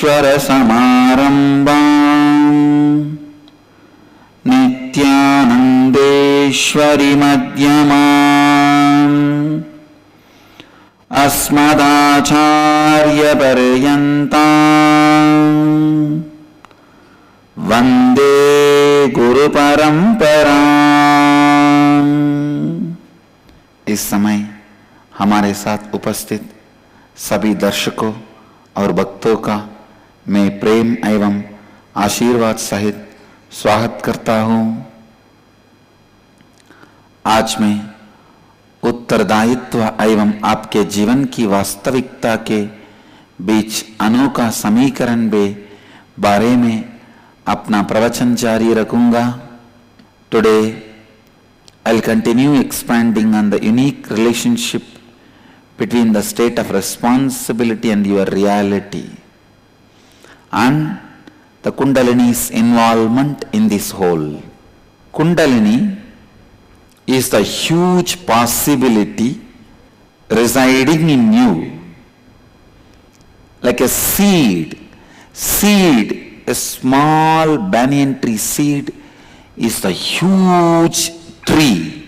सदाशिवसमारम्भाम् नित्यानन्देश्वरि मध्यमाम् अस्मदाचार्यपर्यन्ताम् वन्दे गुरुपरम्पराम्। इस समय हमारे साथ उपस्थित सभी दर्शकों और भक्तों का मैं प्रेम एवं आशीर्वाद सहित स्वागत करता हूँ। आज मैं उत्तरदायित्व एवं आपके जीवन की वास्तविकता के बीच अनोखा समीकरण के बारे में अपना प्रवचन जारी रखूंगा। Today I'll continue expanding on the unique relationship between the state of responsibility and your reality and the Kundalini's involvement in this whole. Kundalini is the huge possibility residing in you, like a seed, a small banyan tree seed is the huge tree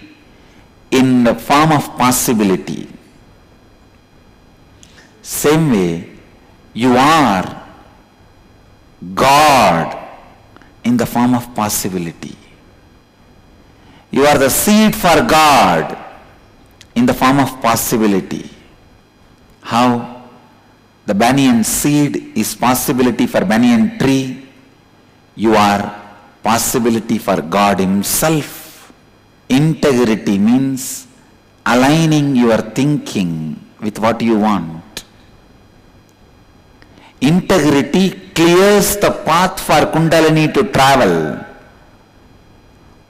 in the form of possibility. Same way, you are God in the form of possibility. You are the seed for God in the form of possibility. How? The banyan seed is possibility for banyan tree. You are possibility for God Himself. Integrity means aligning your thinking with what you want. Integrity clears the path for Kundalini to travel.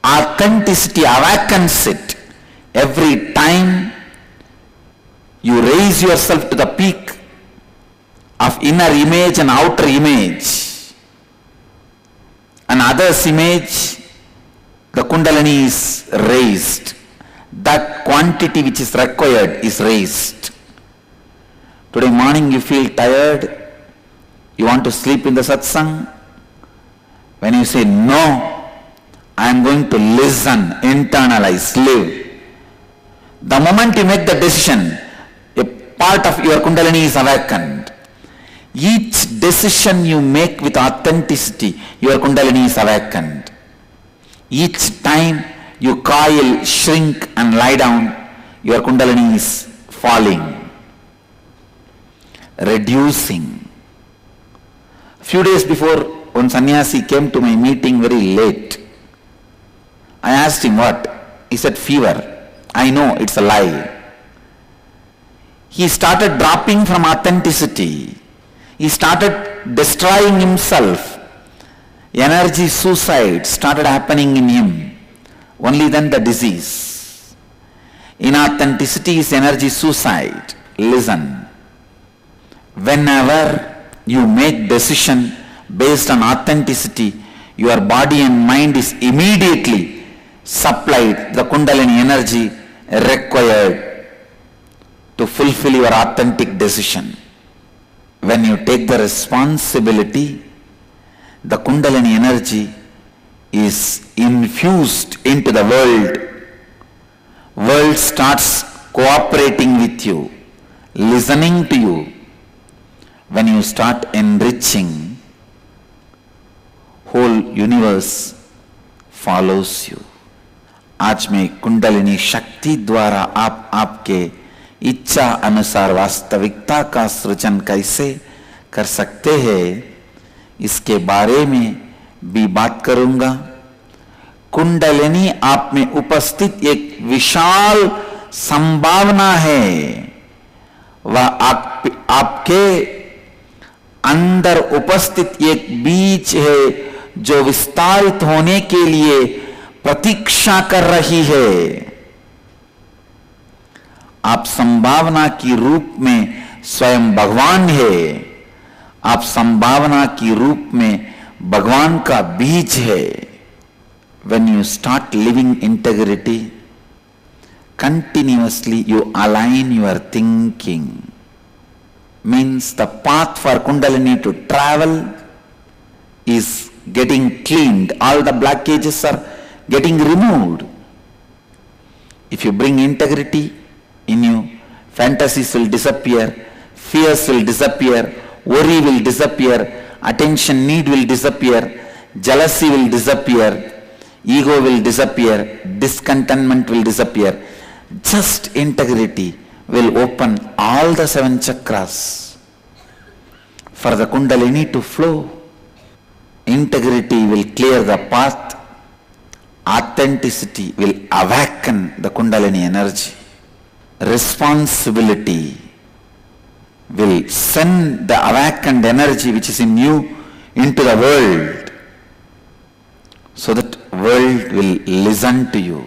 Authenticity awakens it. Every time you raise yourself to the peak of inner image and outer image, and others' image, the Kundalini is raised. That quantity which is required is raised. Today morning you feel tired, you want to sleep in the satsang. When you say, no, I am going to listen, internalize, live. The moment you make the decision, a part of your Kundalini is awakened. Each decision you make with authenticity, your Kundalini is awakened. Each time you coil, shrink and lie down, your Kundalini is falling, reducing. A few days before, one sannyasi came to my meeting very late. I asked him what? He said fever. I know it's a lie. He started dropping from authenticity. He started destroying himself. Energy suicide started happening in him. Only then the disease. Inauthenticity is energy suicide. Listen. Whenever you make decision based on authenticity, your body and mind is immediately supplied the Kundalini energy required to fulfill your authentic decision. When you take the responsibility, the Kundalini energy is infused into the world. World starts cooperating with you, listening to you. When you start enriching, whole universe follows you. आज मैं कुंडलिनी शक्ति द्वारा आपके इच्छा अनुसार वास्तविकता का सृजन कैसे कर सकते हैं, इसके बारे में भी बात करूंगा। कुंडलिनी आप में उपस्थित एक विशाल संभावना है। वह आपके अंदर उपस्थित एक बीज है जो विस्तारित होने के लिए प्रतीक्षा कर रही है। आप संभावना की रूप में स्वयं भगवान है। आप संभावना की रूप में भगवान का बीज है। When you start living integrity, continuously you align your thinking. means the path for Kundalini to travel is getting cleaned. All the blockages are getting removed. If you bring integrity in you, fantasies will disappear, fears will disappear, worry will disappear, attention need will disappear, jealousy will disappear, ego will disappear, discontentment will disappear. Just integrity will open all the 7 chakras for the Kundalini to flow. Integrity will clear the path. Authenticity will awaken the Kundalini energy. Responsibility will send the awakened energy which is in you into the world, so that world will listen to you.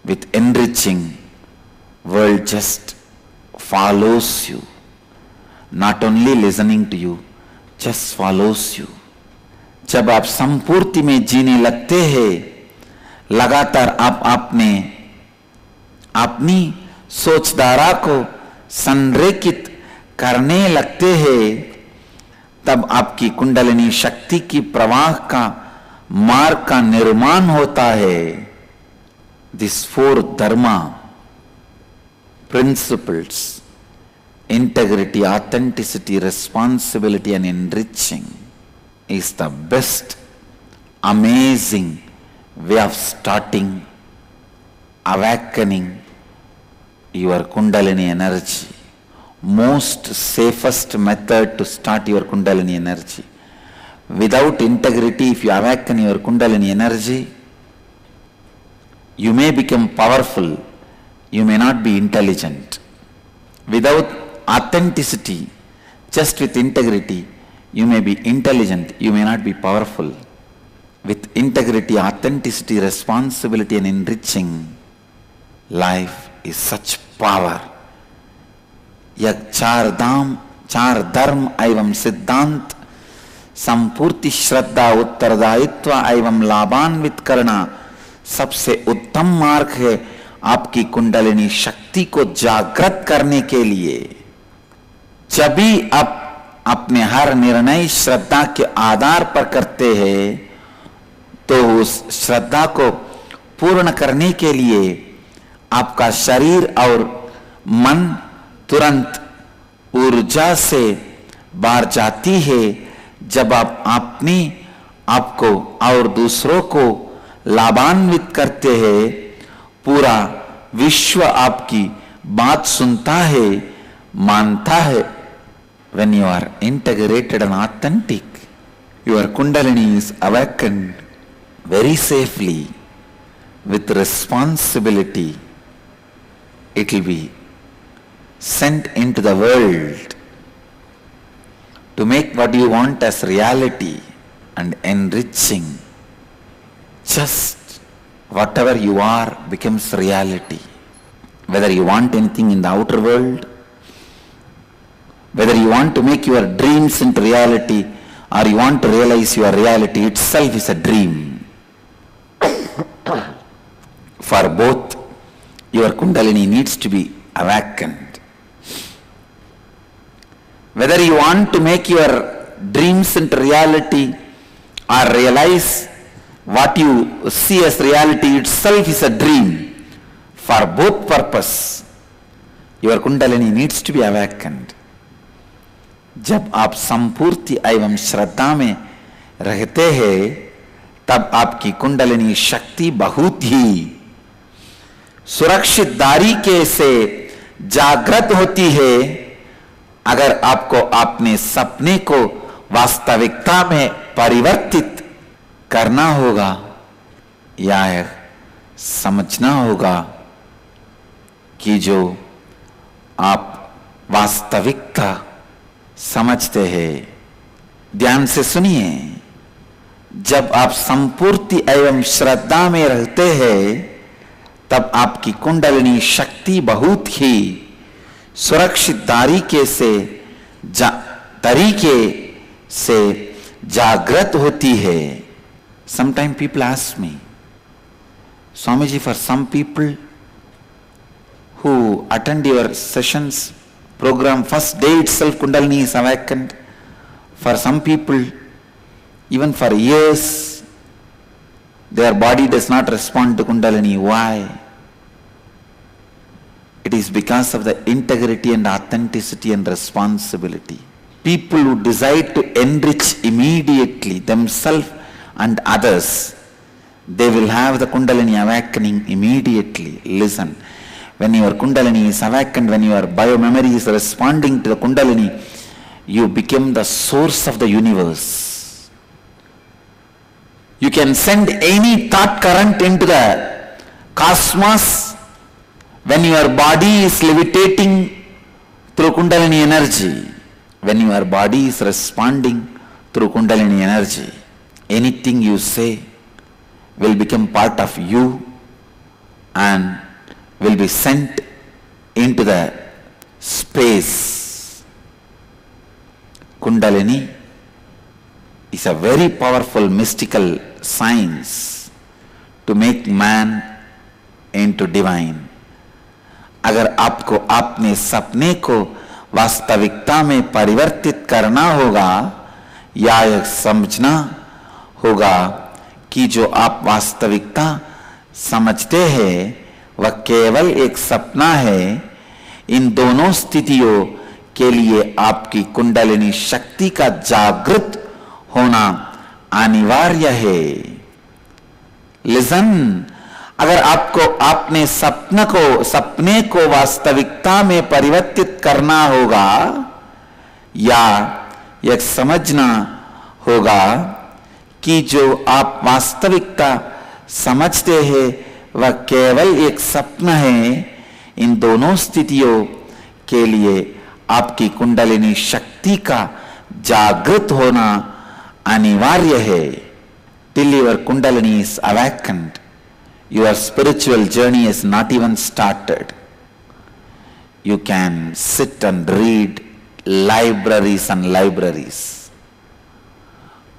With enriching, world just follows you. Not only listening to you, just follows you. जब आप संपूर्ति में जीने लगते हैं, लगातार आप अपनी सोचधारा को संरेखित करने लगते हैं, तब आपकी कुंडलिनी शक्ति की प्रवाह का मार्ग का निर्माण होता है. These 4 dharma principles, integrity, authenticity, responsibility and enriching, is the best, amazing way of starting, awakening your Kundalini energy. Most safest method to start your Kundalini energy. Without integrity, if you awaken your Kundalini energy, you may become powerful, you may not be intelligent. Without authenticity, just with integrity, you may be intelligent, you may not be powerful. With integrity, authenticity, responsibility and enriching, life is such power. यह 4 धाम, 4 धर्म एवं सिद्धांत, संपूर्ति, श्रद्धा, उत्तरदायित्व एवं लाभान्वित करना सबसे उत्तम मार्ग है आपकी कुंडलिनी शक्ति को जागृत करने के लिए. जब भी आप अपने हर निर्णय श्रद्धा के आधार पर करते हैं, तो उस श्रद्धा को पूर्ण करने के लिए आपका शरीर और मन तुरंत ऊर्जा से बाहर जाती है. जब आप अपनी आपको और दूसरों को लाभान्वित करते हैं, पूरा विश्व आपकी बात सुनता है, मानता है. When you are integrated and authentic, your Kundalini is awakened very safely with responsibility. It will be sent into the world to make what you want as reality and enriching. Just whatever you are becomes reality. Whether you want anything in the outer world, whether you want to make your dreams into reality, or you want to realize your reality itself is a dream. For both, your Kundalini needs to be awakened. Whether you want to make your dreams into reality or realize what you see as reality itself is a dream, for both purpose, your Kundalini needs to be awakened. जब आप संपूर्ति एवं श्रद्धा में रहते हैं, तब आपकी कुंडलिनी शक्ति बहुत ही सुरक्षित तरीके से जागृत होती है. अगर आपको अपने सपने को वास्तविकता में परिवर्तित करना होगा, या समझना होगा कि जो आप वास्तविकता समझते हैं. ध्यान से सुनिए. जब आप संपूर्ति एवं श्रद्धा में रहते हैं, तब आपकी कुंडलिनी शक्ति बहुत ही सुरक्षित तरीके से जागृत होती है. Sometimes people ask me, Swamiji, for some people who attend your sessions program, first day itself Kundalini is awakened. For some people, even for years, their body does not respond to Kundalini. Why? It is because of the integrity and authenticity and responsibility. People who decide to enrich immediately themselves and others, they will have the Kundalini awakening immediately. Listen, when your Kundalini is awakened, when your biomemory is responding to the Kundalini, you become the source of the universe. You can send any thought current into the cosmos when your body is levitating through Kundalini energy. When your body is responding through Kundalini energy, anything you say will become part of you and will be sent into the space. Kundalini is a very powerful mystical science to make man into divine. अगर आपको अपने सपने को वास्तविकता में परिवर्तित करना होगा या यह समझना होगा कि जो आप वास्तविकता समझते हैं वह केवल एक सपना है, इन दोनों स्थितियों के लिए आपकी कुंडलिनी शक्ति का जागृत होना अनिवार्य है. लिसन, अगर आपको अपने सपने को वास्तविकता में परिवर्तित करना होगा या यह समझना होगा कि जो आप वास्तविकता समझते हैं वह केवल एक सपना है, इन दोनों स्थितियों के लिए आपकी कुंडलिनी शक्ति का जागृत होना अनिवार्य है. Till your Kundalini is awakened, your spiritual journey is not even started. You can sit and read libraries and libraries.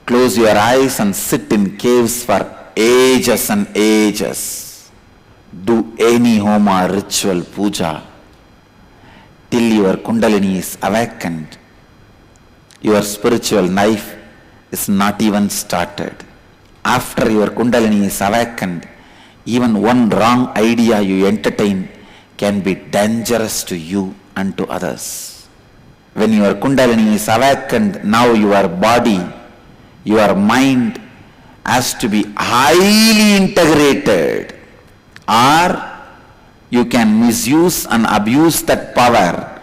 Close your eyes and sit in caves for ages and ages. Do any homa, ritual, puja, till your Kundalini is awakened. Your spiritual life is not even started. After your Kundalini is awakened, even one wrong idea you entertain can be dangerous to you and to others. When your Kundalini is awakened, now your body, your mind has to be highly integrated, or you can misuse and abuse that power.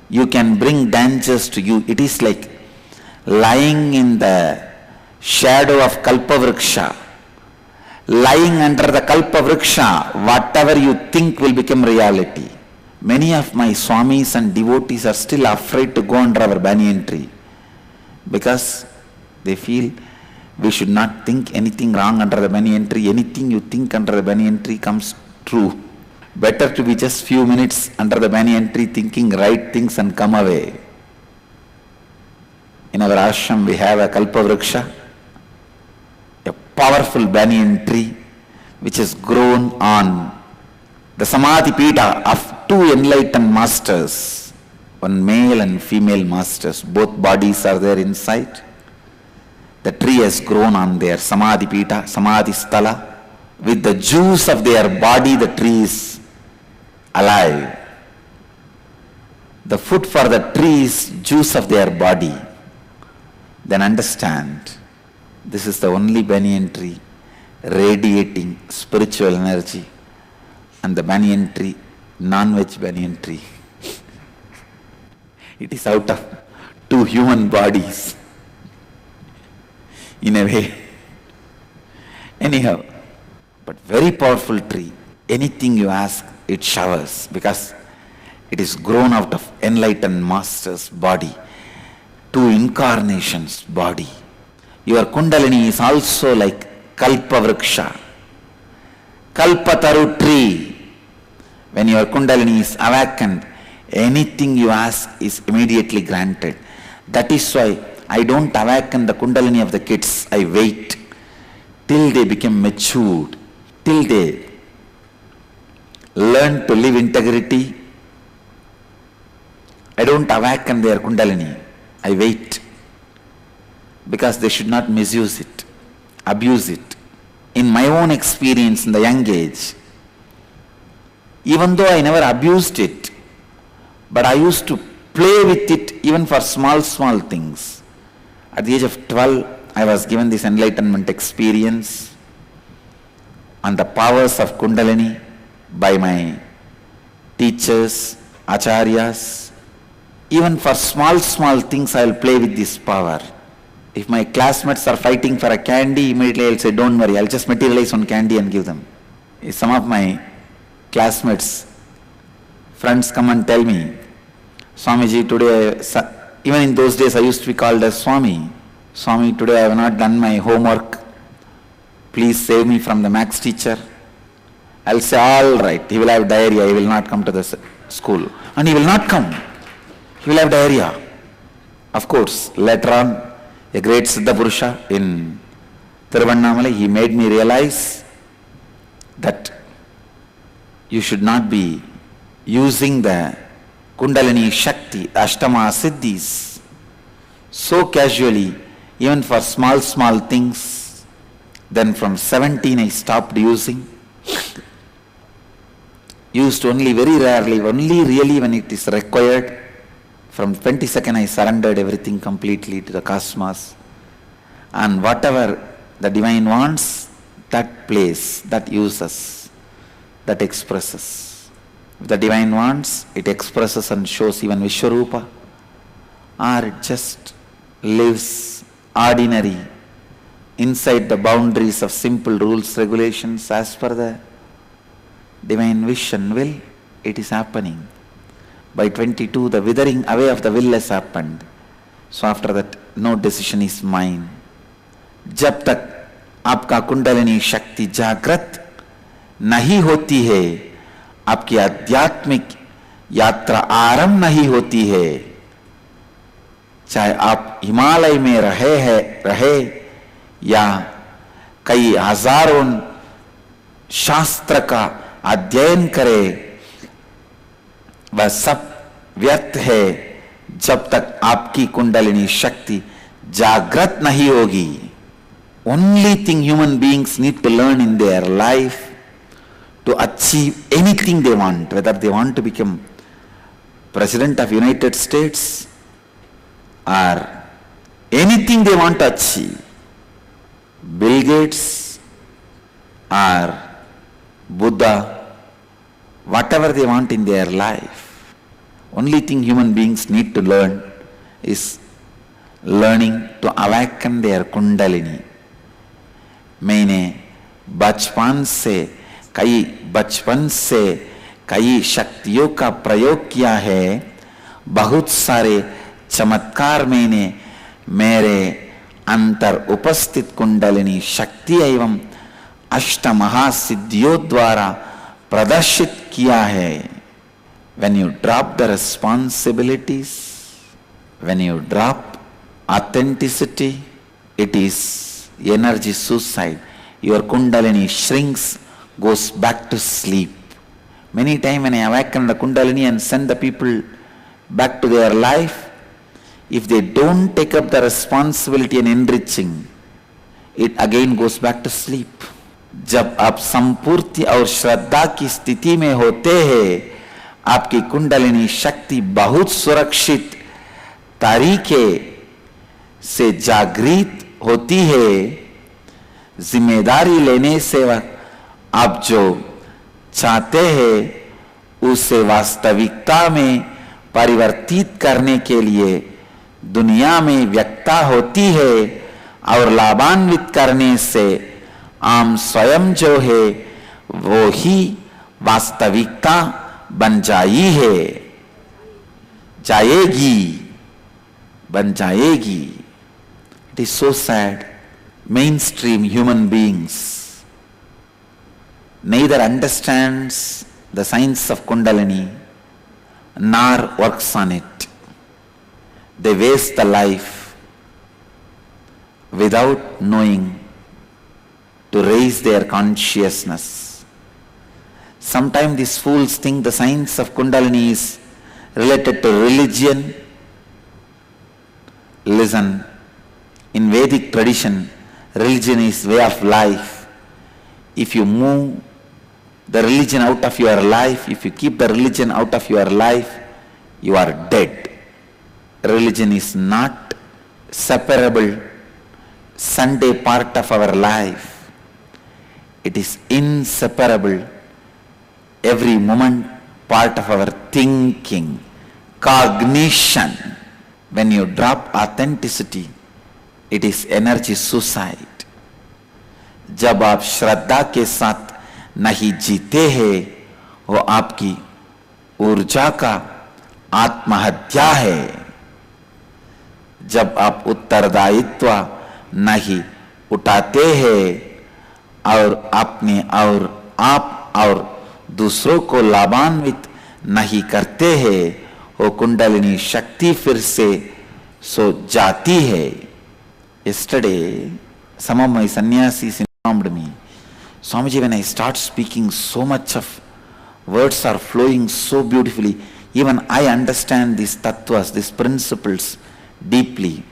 You can bring dangers to you. It is like lying in the shadow of Kalpavriksha. Lying under the Kalpavriksha, whatever you think will become reality. Many of my swamis and devotees are still afraid to go under our banyan tree because they feel we should not think anything wrong under the banyan tree. Anything you think under the banyan tree comes true. Better to be just few minutes under the banyan tree thinking right things and come away. In our ashram we have a Kalpavriksha, a powerful banyan tree which has grown on the Samadhi Pita of two enlightened masters, one male and female masters. Both bodies are there inside. The tree has grown on their Samadhi Pita, Samadhi Sthala. With the juice of their body, the tree is alive. The food for the tree is juice of their body. Then understand, this is the only banyan tree radiating spiritual energy, and the banyan tree, non-veg banyan tree. It is out of two human bodies in a way. Anyhow, but very powerful tree. Anything you ask, it showers because it is grown out of enlightened master's body, two incarnations body. Your Kundalini is also like Kalpavriksha, Kalpataru tree. When your Kundalini is awakened, anything you ask is immediately granted. That is why I don't awaken the Kundalini of the kids. I wait till they become matured, till they learn to live integrity. I don't awaken their Kundalini. I wait. Because they should not misuse it, abuse it. In my own experience in the young age, even though I never abused it, but I used to play with it even for small things. At the age of 12, I was given this enlightenment experience on the powers of Kundalini by my teachers, acharyas. Even for small things, I will play with this power. If my classmates are fighting for a candy, immediately I will say, don't worry, I will just materialize one candy and give them. If some of my classmates, friends come and tell me, Swamiji, today, even in those days I used to be called as Swami. Swami, today I have not done my homework. Please save me from the maths teacher. I will say, all right, he will have diarrhea, he will not come to the school. And he will not come. He will have diarrhea. Of course, later on, a great Siddha Purusha in Tiruvannamalai, he made me realize that you should not be using the Kundalini Shakti, Ashtama Siddhis, so casually, even for small things. Then from 17 I stopped using. Used only very rarely, only really when it is required. From 22nd I surrendered everything completely to the cosmos. And whatever the divine wants, that plays, that uses, that expresses. If the divine wants, it expresses and shows even Vishwarupa. Or it just lives ordinary, inside the boundaries of simple rules, regulations, as per the divine wish and will, it is happening. By 22, the withering away of the will has happened. So after that, no decision is mine. जब तक आपका कुंडलिनी शक्ति जागृत नहीं होती है, आपकी आध्यात्मिक यात्रा आरंभ नहीं होती है, चाहे आप हिमालय में रहे या कई हजारों शास्त्र का अध्ययन करे, वह सब व्यर्थ है जब तक आपकी कुंडलिनी शक्ति जागृत नहीं होगी. Only thing human beings need to learn in their life to achieve anything they want, whether they want to become President of United States or anything they want to achieve, Bill Gates or Buddha, whatever they want in their life, only thing human beings need to learn is learning to awaken their Kundalini. मैंने बचपन से कई शक्तियों का प्रयोग किया है. बहुत सारे चमत्कार मैंने मेरे अंतर उपस्थित कुंडलिनी शक्ति एवं अष्ट महासिद्धियों द्वारा प्रदर्शित किया है. When you drop the responsibilities, when you drop authenticity, it is energy suicide. Your Kundalini shrinks, goes back to sleep. Many times when I awaken the Kundalini and send the people back to their life, if they don't take up the responsibility and enriching, it again goes back to sleep. जब आप संपूर्ति और श्रद्धा की स्थिति में होते हैं, आपकी कुंडलिनी शक्ति बहुत सुरक्षित तरीके से जागृत होती है. जिम्मेदारी लेने से आप जो चाहते हैं उसे वास्तविकता में परिवर्तित करने के लिए दुनिया में व्यक्ता होती है और लाभान्वित करने से आम स्वयं जो है वो ही वास्तविकता बन जाएगी. It is so sad. Mainstream human beings neither understands the science of Kundalini nor works on it. They waste the life without knowing to raise their consciousness. Sometimes these fools think the science of Kundalini is related to religion. Listen, in Vedic tradition, religion is way of life. If you move the religion out of your life, if you keep the religion out of your life, you are dead. Religion is not separable Sunday part of our life. It is inseparable every moment part of our thinking, cognition. When you drop authenticity, it is energy suicide. जब आप श्रद्धा के साथ नहीं जीते हैं, वो आपकी ऊर्जा का आत्महत्या है। जब आप उत्तरदायित्व नहीं उठाते हैं और अपने और आप और दूसरों को लाभान्वित नहीं करते हैं, वो कुंडलिनी शक्ति फिर से सो जाती है। Yesterday, some of my sannyasis informed me, Swamiji, when I start speaking, so much of words are flowing so beautifully. Even I understand these tattvas, these principles deeply.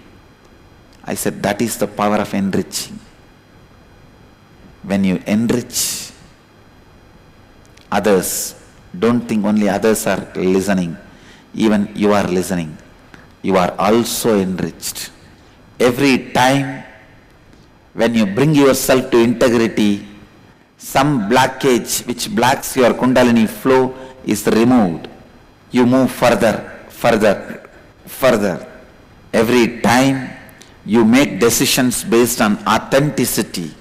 I said, that is the power of enriching. When you enrich others, don't think only others are listening. Even you are listening. You are also enriched. Every time when you bring yourself to integrity, some blockage which blocks your kundalini flow is removed. You move further, further, further. Every time you make decisions based on authenticity,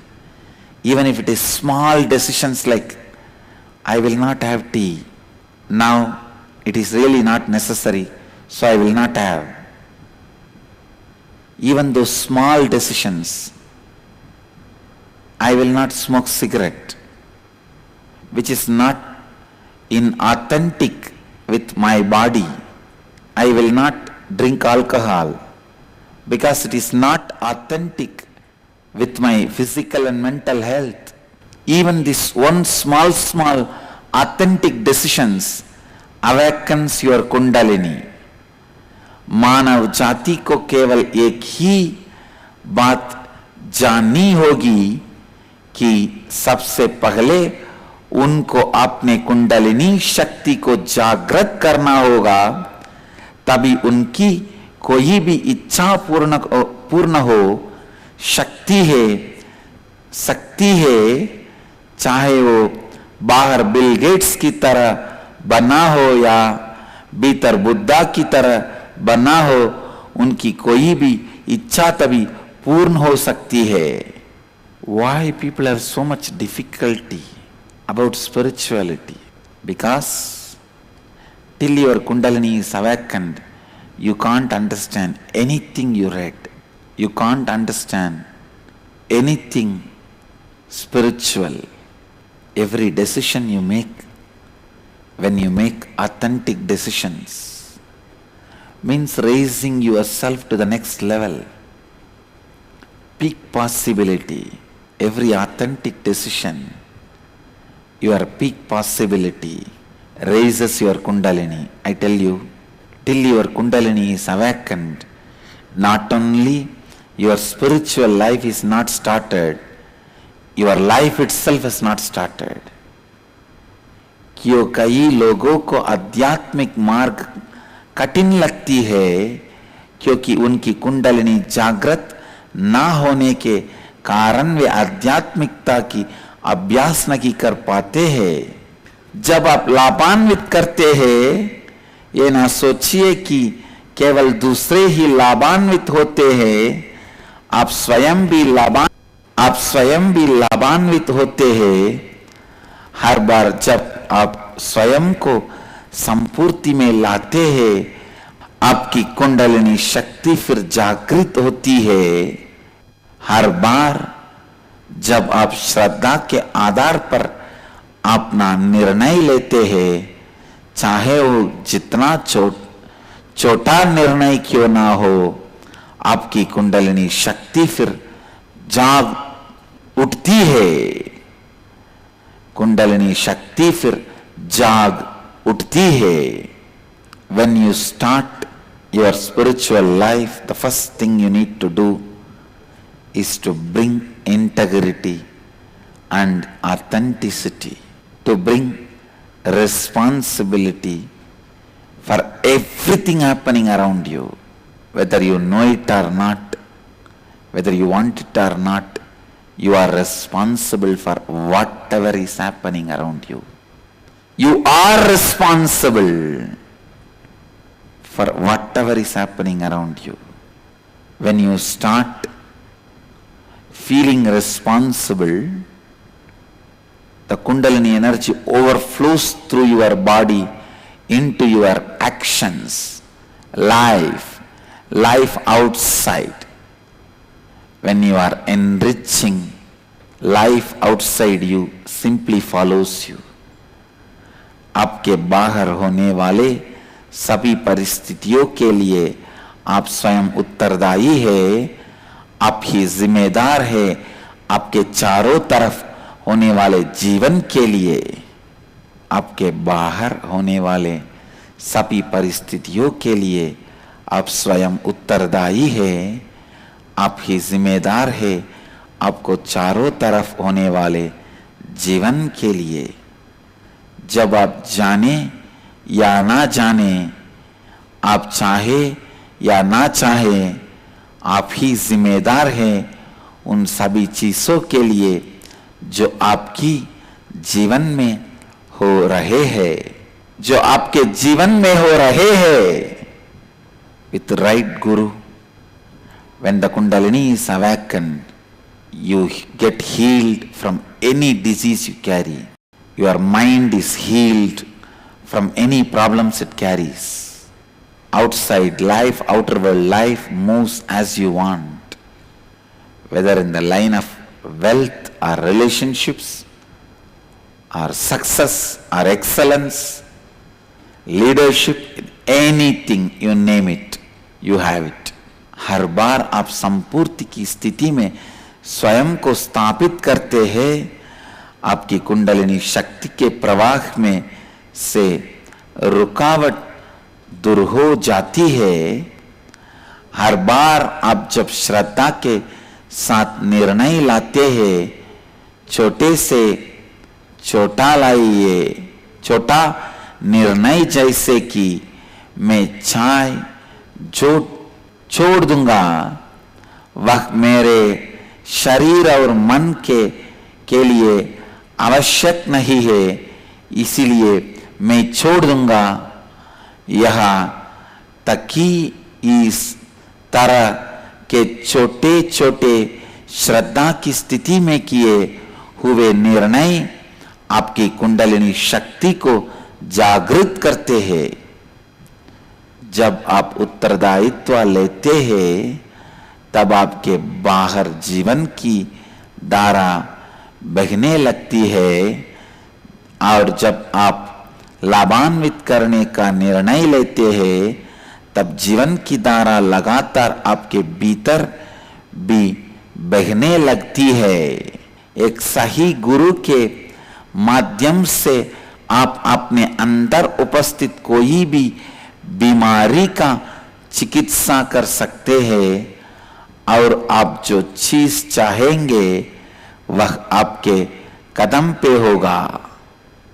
even if it is small decisions like, I will not have tea. Now it is really not necessary, so I will not have. Even those small decisions, I will not smoke cigarette, which is not inauthentic with my body. I will not drink alcohol because it is not authentic with my physical and mental health. Even this one small authentic decisions awakens your kundalini. मानव जाति को केवल एक ही बात जाननी होगी कि सबसे पहले उनको अपने कुंडलिनी शक्ति को जागृत करना होगा, तभी उनकी कोई भी इच्छा पूर्ण हो। शक्ति है, चाहे वो बाहर बिल गेट्स की तरह बना हो या भीतर बुद्धा की तरह बना हो, उनकी कोई भी इच्छा तभी पूर्ण हो सकती है। Why people have so much difficulty about spirituality? Because till your kundalini is awakened, you can't understand anything you read. You can't understand anything spiritual. Every decision you make, when you make authentic decisions, means raising yourself to the next level. Peak possibility. Every authentic decision, your peak possibility raises your kundalini. I tell you, till your kundalini is awakened, not only your spiritual life is not started, your life itself is not started. क्यों कई लोगों को आध्यात्मिक मार्ग कठिन लगती है क्योंकि उनकी कुंडलिनी जागृत ना होने के कारण वे आध्यात्मिकता की अभ्यास नहीं कर पाते हैं। जब आप लाभान्वित करते हैं, ये ना सोचिए कि केवल दूसरे ही लाभान्वित होते हैं, आप स्वयं भी लाभान्वित होते हैं। हर बार जब आप स्वयं को संपूर्ति में लाते हैं, आपकी कुंडलिनी शक्ति फिर जागृत होती है। हर बार जब आप श्रद्धा के आधार पर अपना निर्णय लेते हैं, चाहे वो जितना छोटा निर्णय क्यों ना हो, आपकी कुंडलिनी शक्ति फिर जाग उठती है। कुंडलिनी शक्ति फिर जाग उठती है। when you start your spiritual life, the first thing you need to do is to bring integrity and authenticity, to bring responsibility for everything happening around you, whether you know it or not, whether you want it or not. You are responsible for whatever is happening around you. You are responsible for whatever is happening around you. When you start feeling responsible, the Kundalini energy overflows through your body into your actions, life outside. When you are enriching, life outside you simply follows you. आपके बाहर होने वाले सभी परिस्थितियों के लिए आप स्वयं उत्तरदायी है, आप ही जिम्मेदार है। आपके चारों तरफ होने वाले जीवन के लिए, आपके बाहर होने वाले सभी परिस्थितियों के लिए आप स्वयं उत्तरदायी है, आप ही जिम्मेदार है। आपको चारों तरफ होने वाले जीवन के लिए, जब आप जाने या ना जाने, आप चाहे या ना चाहे, आप ही जिम्मेदार हैं उन सभी चीजों के लिए जो आपकी जीवन में हो रहे हैं, जो आपके जीवन में हो रहे हैं। With right Guru, when the Kundalini is awakened, you get healed from any disease you carry. Your mind is healed from any problems it carries. Outside life, outer world life moves as you want. Whether in the line of wealth or relationships, or success or excellence, leadership, anything, you name it, you have it. हर बार आप संपूर्ति की स्थिति में स्वयं को स्थापित करते हैं, आपकी कुंडलिनी शक्ति के प्रवाह में से रुकावट दूर हो जाती है। हर बार आप जब श्रद्धा के साथ निर्णय लाते हैं, छोटे से छोटा लाइए, छोटा निर्णय जैसे कि मैं चाय जो छोड़ दूंगा, वह मेरे शरीर और मन के लिए आवश्यक नहीं है, इसीलिए मैं छोड़ दूंगा। यह तक कि इस तरह के छोटे छोटे श्रद्धा की स्थिति में किए हुए निर्णय आपकी कुंडलिनी शक्ति को जागृत करते हैं। जब आप उत्तरदायित्व लेते हैं, तब आपके बाहर जीवन की धारा बहने लगती है, और जब आप लाभान्वित करने का निर्णय लेते हैं, तब जीवन की धारा लगातार आपके भीतर भी बहने लगती है। एक सही गुरु के माध्यम से आप अपने अंदर उपस्थित कोई भी बीमारी का चिकित्सा कर सकते हैं, और आप जो चीज चाहेंगे वह आपके कदम पे होगा,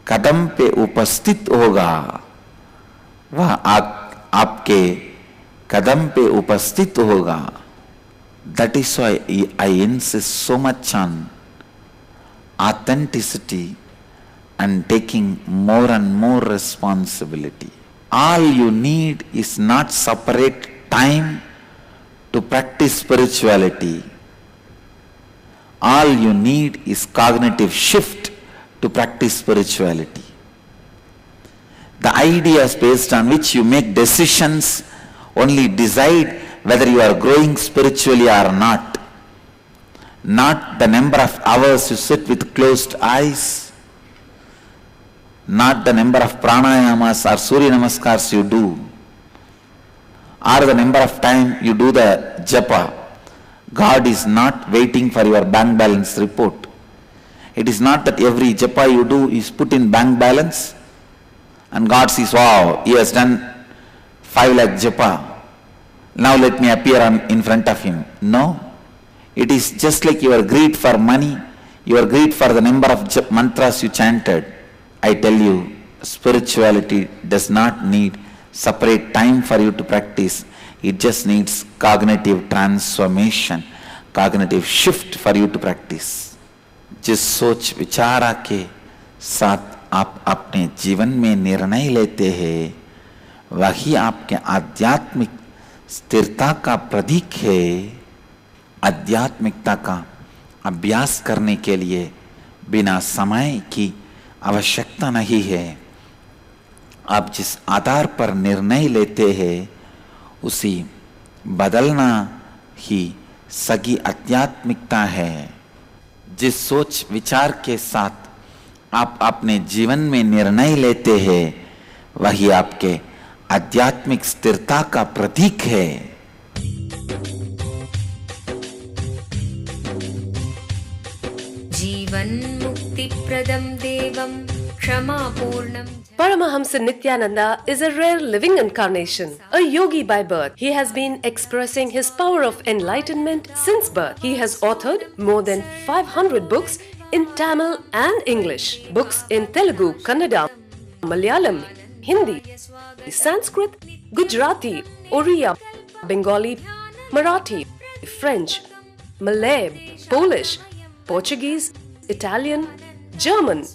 कदम पे उपस्थित होगा, वह आपके कदम पे उपस्थित होगा। That is why I insist so much on authenticity and taking more and more responsibility. All you need is not separate time to practice spirituality. All you need is cognitive shift to practice spirituality. The ideas based on which you make decisions only decide whether you are growing spiritually or not. Not the number of hours you sit with closed eyes, not the number of pranayamas or surya namaskars you do, or the number of time you do the japa. God is not waiting for your bank balance report. It is not that every japa you do is put in bank balance and God says, wow, he has done 5 lakh japa. Now let me appear in front of him. No. It is just like your greed for money, your greed for the number of mantras you chanted. I tell you, spirituality does not need separate time for you to practice. It just needs cognitive transformation, cognitive shift for you to practice. जिस सोच विचारा के साथ आप अपने जीवन में निर्णय लेते हैं, वही आपके आध्यात्मिक स्थिरता का प्रतीक है। आध्यात्मिकता का अभ्यास करने के लिए बिना समय की आवश्यकता नहीं है। आप जिस आधार पर निर्णय लेते हैं, उसी बदलना ही सगी आध्यात्मिकता है। जिस सोच विचार के साथ आप अपने जीवन में निर्णय लेते हैं, वही आपके आध्यात्मिक स्थिरता का प्रतीक है। जीवन मुक्ति प्रदम देवम क्षमापूर्णम। Paramahamsa Nityananda is a rare living incarnation, a yogi by birth. He has been expressing his power of enlightenment since birth. He has authored more than 500 books in Tamil and English, books in Telugu, Kannada, Malayalam, Hindi, Sanskrit, Gujarati, Oriya, Bengali, Marathi, French, Malay, Polish, Portuguese, Italian, German,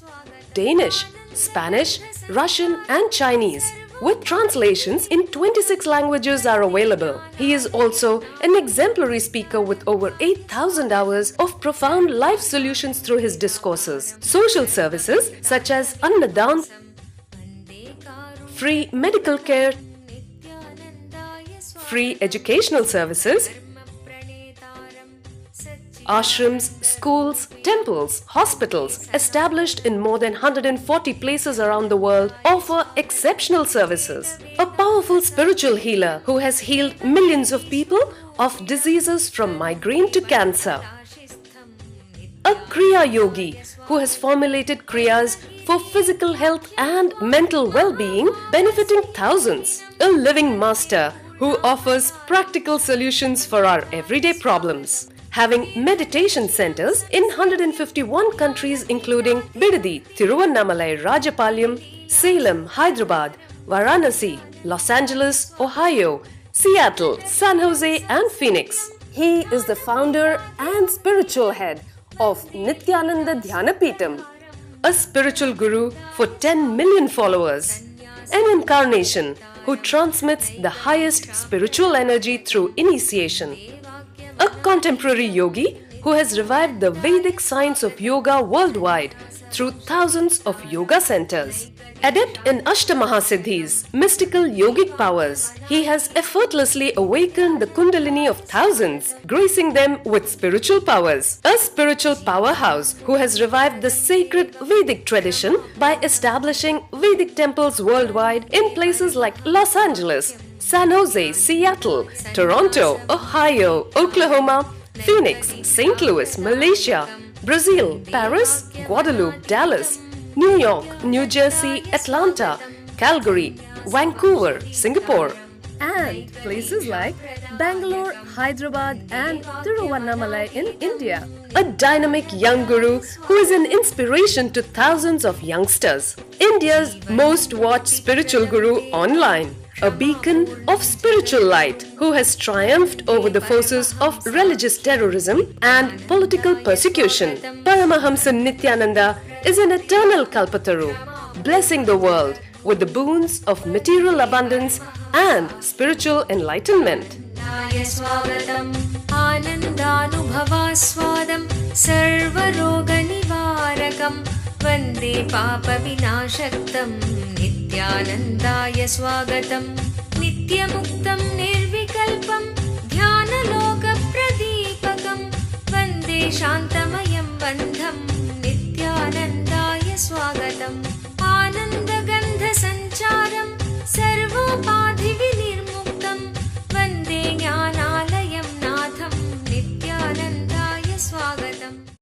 Danish, Spanish, Russian and Chinese, with translations in 26 languages are available. He is also an exemplary speaker with over 8,000 hours of profound life solutions through his discourses. Social services such as Annadan, free medical care, free educational services, ashrams, schools, temples, hospitals established in more than 140 places around the world offer exceptional services. A powerful spiritual healer who has healed millions of people of diseases from migraine to cancer. A Kriya Yogi who has formulated Kriyas for physical health and mental well-being, benefiting thousands. A living master who offers practical solutions for our everyday problems. Having meditation centers in 151 countries including Bidadi, Tiruvannamalai, Rajapalyam, Salem, Hyderabad, Varanasi, Los Angeles, Ohio, Seattle, San Jose and Phoenix. He is the founder and spiritual head of Nityananda Dhyanapitham, a spiritual guru for 10 million followers, an incarnation who transmits the highest spiritual energy through initiation. A contemporary yogi who has revived the Vedic science of yoga worldwide through thousands of yoga centers. Adept in Ashtamahasiddhis, mystical yogic powers, he has effortlessly awakened the Kundalini of thousands, gracing them with spiritual powers. A spiritual powerhouse who has revived the sacred Vedic tradition by establishing Vedic temples worldwide in places like Los Angeles, San Jose, Seattle, Toronto, Ohio, Oklahoma, Phoenix, St. Louis, Malaysia, Brazil, Paris, Guadeloupe, Dallas, New York, New Jersey, Atlanta, Calgary, Vancouver, Singapore, and places like Bangalore, Hyderabad, and Tiruvannamalai in India. A dynamic young guru who is an inspiration to thousands of youngsters. India's most watched spiritual guru online. A beacon of spiritual light who has triumphed over the forces of religious terrorism and political persecution. Paramahamsa Nityananda is an eternal Kalpataru, blessing the world with the boons of material abundance and spiritual enlightenment. आनन्दानुभवास्वादं सर्वरोगनिवारकं वन्दे पापविनाशक्तं नित्यानन्दाय स्वागतं नित्यमुक्तं निर्विकल्पं ध्यानलोकप्रदीपकं वन्दे शान्तमयं बन्धं नित्यानन्दाय स्वागतम्।